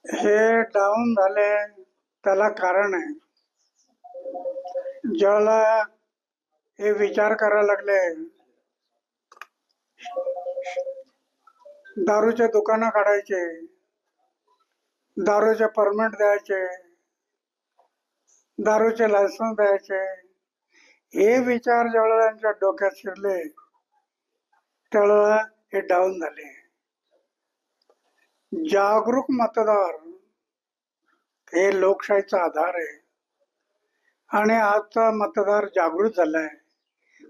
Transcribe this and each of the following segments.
हे डाऊन झाले त्याला कारण आहे. ज्याला हे विचार करायला लागले, दारूचे दुकानं काढायचे, दारूचे परमिट द्यायचे, दारूचे लायसन्स द्यायचे, हे विचार ज्यावेळेला त्यांच्या डोक्यात शिरले त्यावेळेला हे डाऊन झाले. जागरूक मतदार हे लोकशाहीचा आधार आहे आणि आजचा मतदार जागृत झालाय.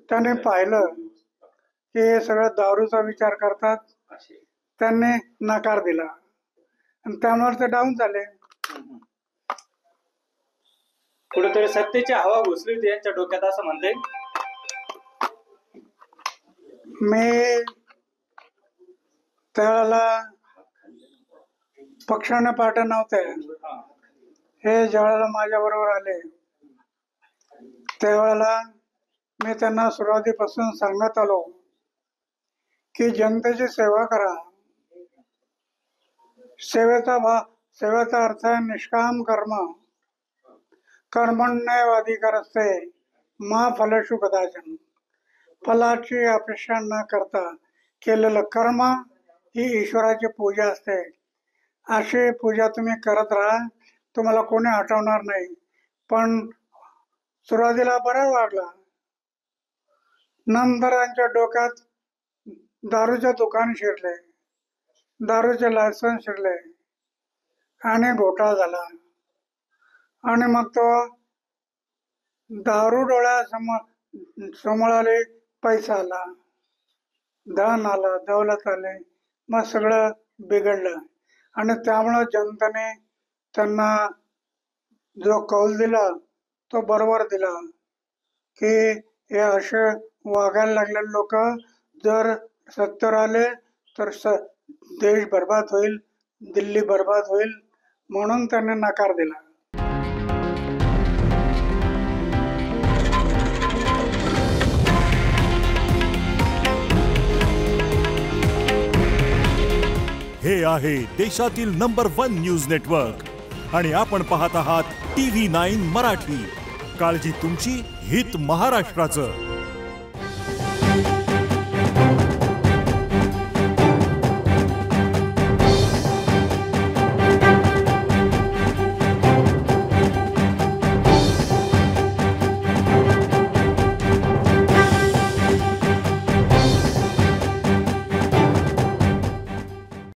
त्याने पाहिलं की हे सगळं दारूचा विचार करतात, त्यांनी नकार दिला आणि त्यामुळे ते डाऊन झाले. कुठेतरी सत्तेची हवा घुसली होती यांच्या डोक्यात असं म्हणते. मी त्यावेळेला पक्षाने पाठ नव्हते. हे ज्यावेळेला माझ्या बरोबर आले त्यावेळेला मी त्यांना सुरुवातीपासून सांगत आलो की जनतेची सेवा करा. सेवेचा अर्थ आहे निष्काम कर्म. कर्मण्येवाधिकारस्ते मा फलेषु कदाचन. फलाची अपेक्षा न करता केलेलं कर्म ही ईश्वराची पूजा असते. अशी पूजा तुम्ही करत राहा, तुम्हाला कोणी हटवणार नाही. पण सुरुवातीला बरं वाटला, नंतर यांच्या डोक्यात दारूचे दुकान शिरले, दारूचे लायसन्स शिरले आणि घोटाळा झाला. आणि मग तो दारू डोळ्यासमोर आले, पैसा आला, धन आला, दौलत आले, मग सगळं बिघडलं. आणि त्यामुळं जनतेने त्यांना जो कौल दिला तो बरोबर दिला की हे असे वागायला लागलेले लोक जर सत्तेवर आले तर देश बर्बाद होईल, दिल्ली बर्बाद होईल, म्हणून त्यांनी नकार दिला. हे आहे देशातील नंबर 1 न्यूज नेटवर्क आणि आपण पाहत आहात TV9 मराठी. काळजी तुमची, हित महाराष्ट्राचं.